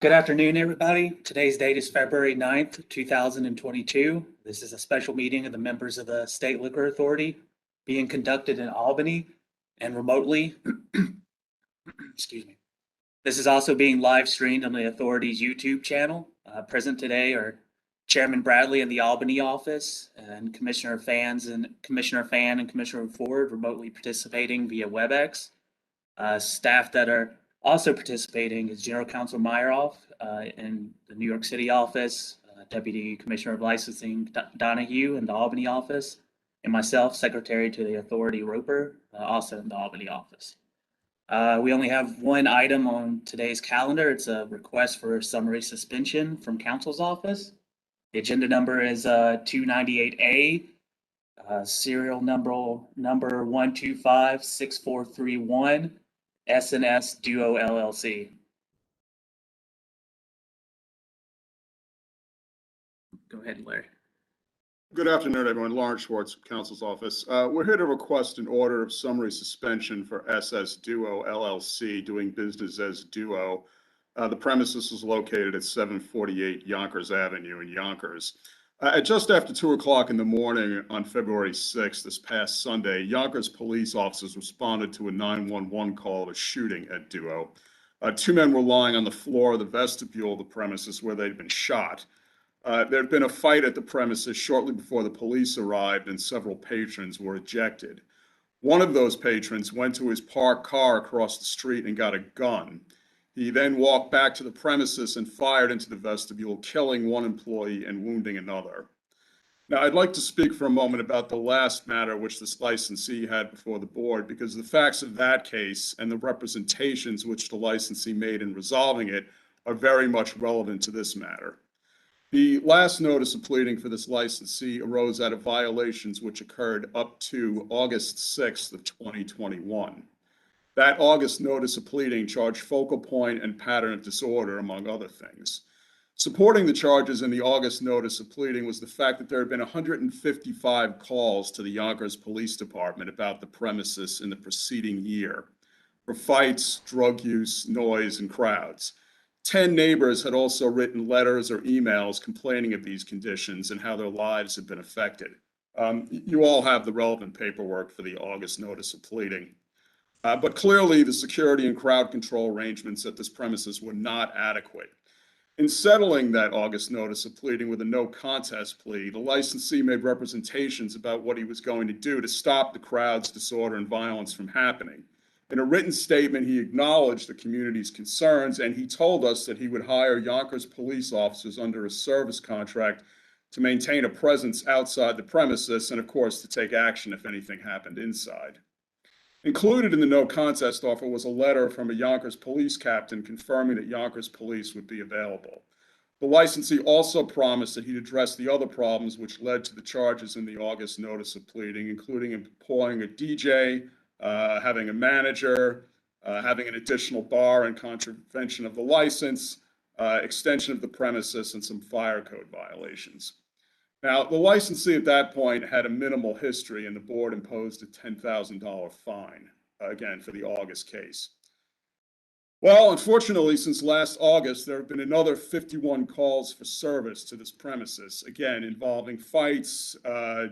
Good afternoon, everybody. Today's date is February 9th, 2022. This is a special meeting of the members of the State Liquor Authority being conducted in Albany and remotely. Excuse me. This is also being live streamed on the authority's YouTube channel. Present today are Chairman Bradley in the Albany office and Commissioner Fan and Commissioner Ford remotely participating via WebEx. Staff that are also participating is General Counsel Meyerhoff in the New York City office, Deputy Commissioner of Licensing Donahue in the Albany office, and myself, Secretary to the Authority Roper, also in the Albany office. We only have one item on today's calendar. It's a request for summary suspension from Counsel's office. The agenda number is 298A, serial number 1256431. S&S Duo LLC. Go ahead, Larry. Good afternoon, everyone. Lawrence Schwartz, Counsel's Office. We're here to request an order of summary suspension for SS Duo LLC, doing business as Duo. The premises is located at 748 Yonkers Avenue in Yonkers. At just after 2 o'clock in the morning on February 6th, this past Sunday, Yonkers police officers responded to a 911 call of a shooting at Duo. Two men were lying on the floor of the vestibule of the premises where they'd been shot. There had been a fight at the premises shortly before the police arrived and several patrons were ejected. One of those patrons went to his parked car across the street and got a gun. He then walked back to the premises and fired into the vestibule, killing one employee and wounding another. Now, I'd like to speak for a moment about the last matter which this licensee had before the board, because the facts of that case and the representations which the licensee made in resolving it are very much relevant to this matter. The last notice of pleading for this licensee arose out of violations which occurred up to August 6th of 2021. That August notice of pleading charged focal point and pattern of disorder, among other things. Supporting the charges in the August notice of pleading was the fact that there had been 155 calls to the Yonkers Police Department about the premises in the preceding year for fights, drug use, noise, and crowds. 10 neighbors had also written letters or emails complaining of these conditions and how their lives had been affected. You all have the relevant paperwork for the August notice of pleading. But clearly, the security and crowd control arrangements at this premises were not adequate. In settling that August notice of pleading with a no contest plea, the licensee made representations about what he was going to do to stop the crowd's disorder and violence from happening. In a written statement, he acknowledged the community's concerns, and he told us that he would hire Yonkers police officers under a service contract to maintain a presence outside the premises and, of course, to take action if anything happened inside. Included in the no contest offer was a letter from a Yonkers police captain confirming that Yonkers police would be available. The licensee also promised that he'd address the other problems which led to the charges in the August notice of pleading, including employing a DJ, having a manager, having an additional bar in contravention of the license, extension of the premises, and some fire code violations. Now, the licensee at that point had a minimal history, and the board imposed a $10,000 fine, again, for the August case. Well, unfortunately, since last August, there have been another 51 calls for service to this premises, again, involving fights,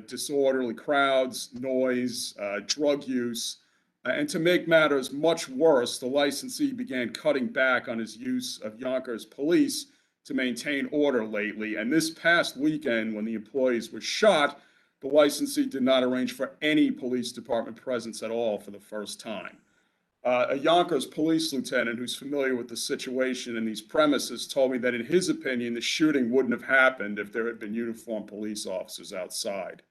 disorderly crowds, noise, drug use. And to make matters much worse, the licensee began cutting back on his use of Yonkers police to maintain order lately. And this past weekend, when the employees were shot, the licensee did not arrange for any police department presence at all for the first time. A Yonkers police lieutenant who's familiar with the situation in these premises told me that in his opinion, the shooting wouldn't have happened if there had been uniformed police officers outside.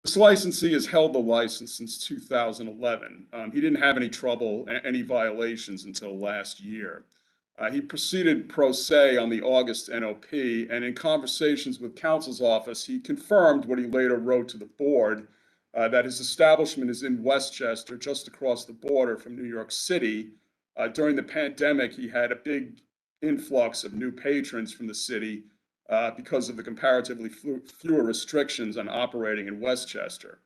This licensee has held the license since 2011. He didn't have any trouble, any violations until last year. He proceeded pro se on the August NOP, and in conversations with counsel's office, he confirmed what he later wrote to the board, that his establishment is in Westchester, just across the border from New York City. During the pandemic, he had a big influx of new patrons from the city because of the comparatively fewer restrictions on operating in Westchester.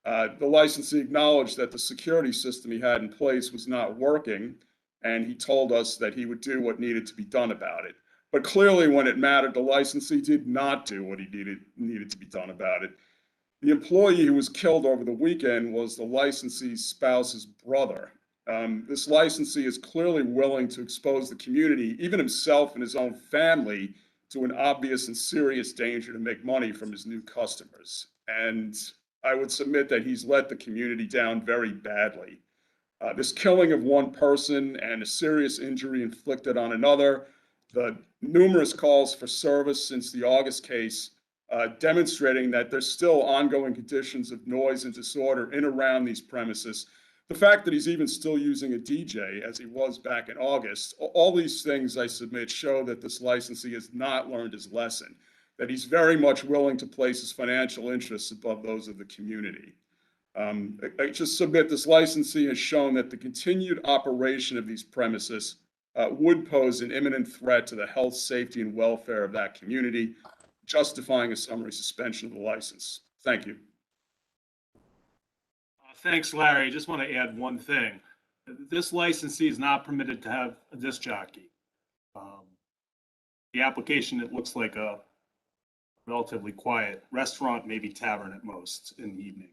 The licensee acknowledged that the security system he had in place was not working, and he told us that he would do what needed to be done about it. But clearly, when it mattered, the licensee did not do what he needed to be done about it. The employee who was killed over the weekend was the licensee's spouse's brother. This licensee is clearly willing to expose the community, even himself and his own family, to an obvious and serious danger to make money from his new customers. And I would submit that he's let the community down very badly. This killing of one person and a serious injury inflicted on another, the numerous calls for service since the August case, demonstrating that there's still ongoing conditions of noise and disorder in around these premises. The fact that he's even still using a DJ as he was back in August, all these things I submit show that this licensee has not learned his lesson, that he's very much willing to place his financial interests above those of the community. I just submit this licensee has shown that the continued operation of these premises would pose an imminent threat to the health, safety, and welfare of that community, justifying a summary suspension of the license. Thank you. Thanks, Larry. I just want to add one thing. This licensee is not permitted to have a disc jockey. The application, it looks like a relatively quiet restaurant, maybe tavern at most in the evening.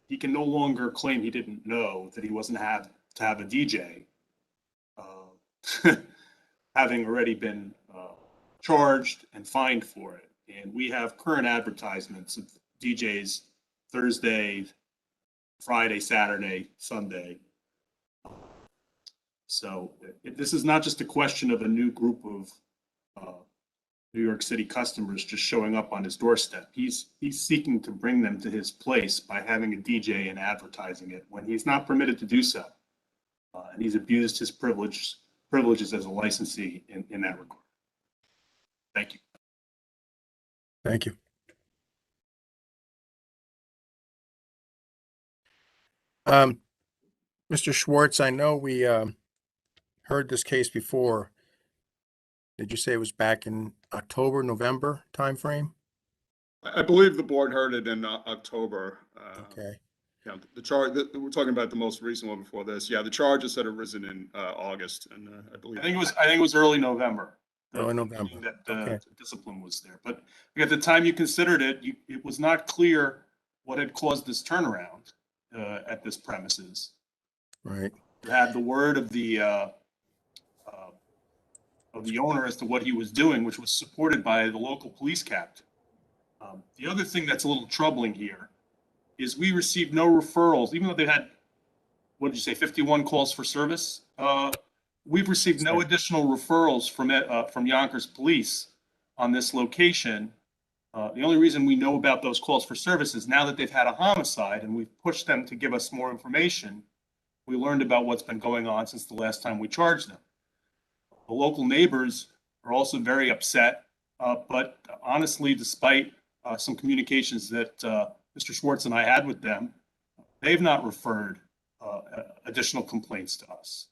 He can no longer claim he didn't know that he wasn't to have a DJ, having already been charged and fined for it. And we have current advertisements of DJs Thursday, Friday, Saturday, Sunday. So this is not just a question of a new group of New York City customers just showing up on his doorstep. He's seeking to bring them to his place by having a DJ and advertising it when he's not permitted to do so. And he's abused his privileges as a licensee in that regard. Thank you. Thank you. Mr. Schwartz, I know we heard this case before. Did you say it was back in October, November timeframe? I believe the board heard it in October. Okay. Yeah, the charge that we're talking about, the most recent one before this. Yeah, the charges had arisen in August, and I believe I think it was early November. Early November. That Okay. the discipline was there, but at the time you considered it, it was not clear what had caused this turnaround at this premises. Right. You had the word of the owner as to what he was doing, which was supported by the local police captain. The other thing that's a little troubling here is we received no referrals, even though they had, what did you say, 51 calls for service? We've received no additional referrals from Yonkers Police on this location. The only reason we know about those calls for service is now that they've had a homicide and we've pushed them to give us more information, we learned about what's been going on since the last time we charged them. The local neighbors are also very upset, but honestly, despite some communications that Mr. Schwartz and I had with them, they've not referred additional complaints to us.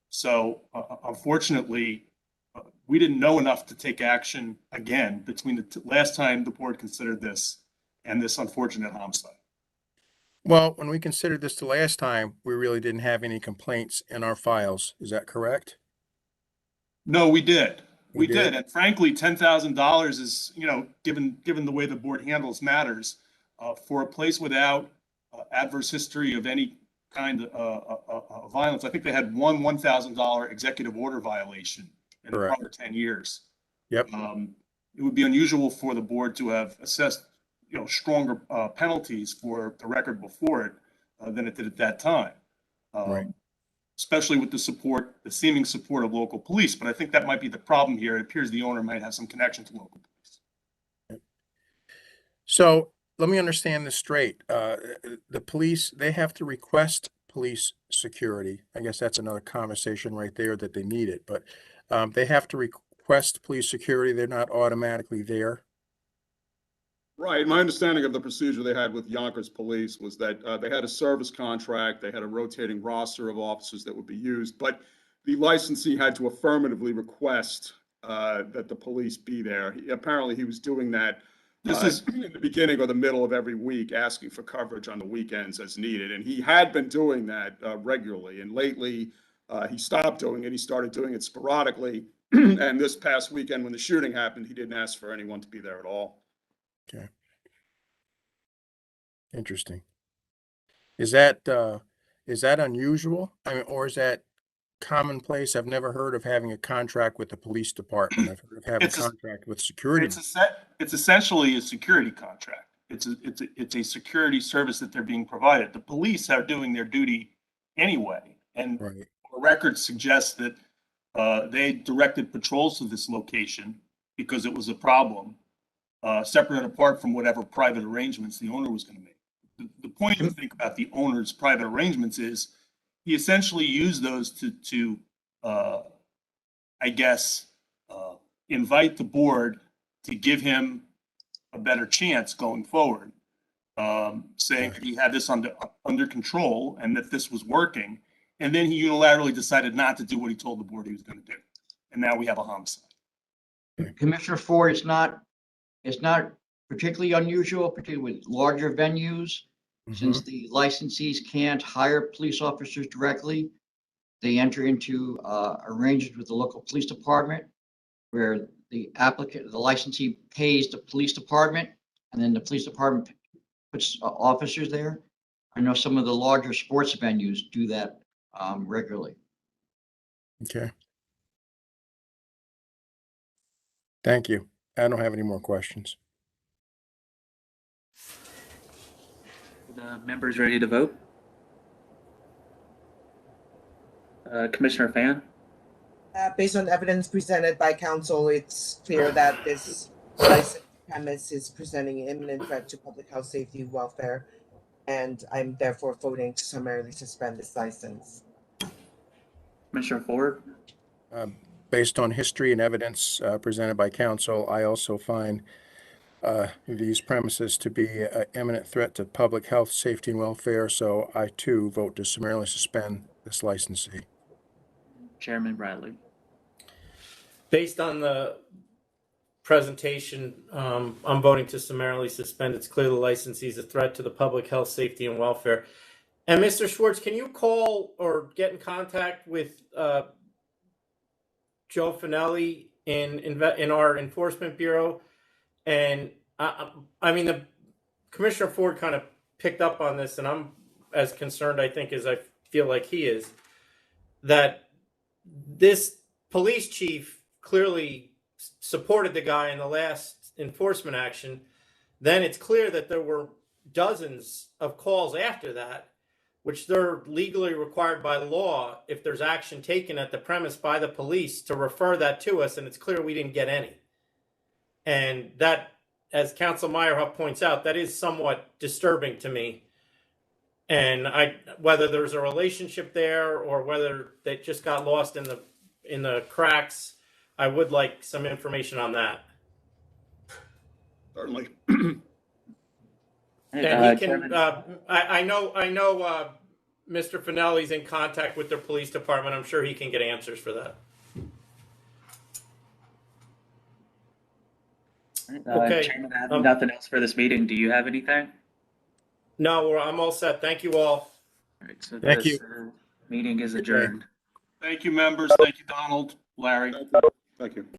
So unfortunately, we didn't know enough to take action again between the last time the board considered this and this unfortunate homicide. Well, when we considered this the last time, we really didn't have any complaints in our files. Is that correct? No, we did. We We did. did? And frankly, $10,000 is, given the way the board handles matters, for a place without adverse history of any kind of violence. I think they had one $1,000 executive order violation in the Correct. prior 10 years. Yep. It would be unusual for the board to have assessed, stronger penalties for the record before it than it did at that time. Right. Especially with the seeming support of local police. But I think that might be the problem here. It appears the owner might have some connection to local police. So let me understand this straight. The police, they have to request police security. I guess that's another conversation right there that they need it, but they have to request police security. They're not automatically there. Right. My understanding of the procedure they had with Yonkers Police was that they had a service contract, they had a rotating roster of officers that would be used, but the licensee had to affirmatively request that the police be there. Apparently, he was doing that in the beginning or the middle of every week, asking for coverage on the weekends as needed, and he had been doing that regularly. And lately, He stopped doing it. He started doing it sporadically. And this past weekend, when the shooting happened, he didn't ask for anyone to be there at all. Okay. Interesting. Is that unusual? I mean, or is that commonplace? I've never heard of having a contract with the police department. I've heard of having a It's a- contract with security. It's essentially a security contract. It's a security service that they're being provided. The police are doing their duty anyway. And Right. records suggest that they directed patrols to this location because it was a problem, separate and apart from whatever private arrangements the owner was going to make. The point to think about the owner's private arrangements is he essentially used those to I guess, invite the board to give him a better chance going forward, saying that he had this under control and that this was working. And then he unilaterally decided not to do what he told the board he was going to do. And now we have a homicide. Commissioner Ford, it's not particularly unusual, particularly with larger venues, since the licensees can't hire police officers directly. They enter into arrangements with the local police department where the licensee pays the police department, and then the police department puts officers there. I know some of the larger sports venues do that regularly. Okay. Thank you. I don't have any more questions. The members ready to vote? Commissioner Fan? Based on evidence presented by counsel, it's clear that this licensed premise is presenting an imminent threat to public health, safety, welfare, and I'm therefore voting to summarily suspend this license. Commissioner Ford? Based on history and evidence presented by counsel, I also find these premises to be an imminent threat to public health, safety, and welfare, so I too vote to summarily suspend this licensee. Chairman Bradley? Based on the presentation, I'm voting to summarily suspend. It's clear the licensee is a threat to the public health, safety, and welfare. And Mr. Schwartz, can you call or get in contact with Joe Finelli in our enforcement bureau? And I mean, the Commissioner Ford kind of picked up on this, and I'm as concerned, I think, as I feel like he is, that this police chief clearly supported the guy in the last enforcement action. Then it's clear that there were dozens of calls after that, which they're legally required by law, if there's action taken at the premise by the police, to refer that to us, and it's clear we didn't get any. And that, as Council Meyerhoff points out, that is somewhat disturbing to me. And whether there's a relationship there or whether they just got lost in the cracks, I would like some information on that. Certainly. And he can. I know. Mr. Finelli's in contact with the police department. I'm sure he can get answers for that. Okay. Chairman, I have nothing else for this meeting. Do you have anything? No, I'm all set. Thank you all. All right, so Thank this you. meeting is adjourned. Thank you, members. Thank you, Donald, Larry. Thank you.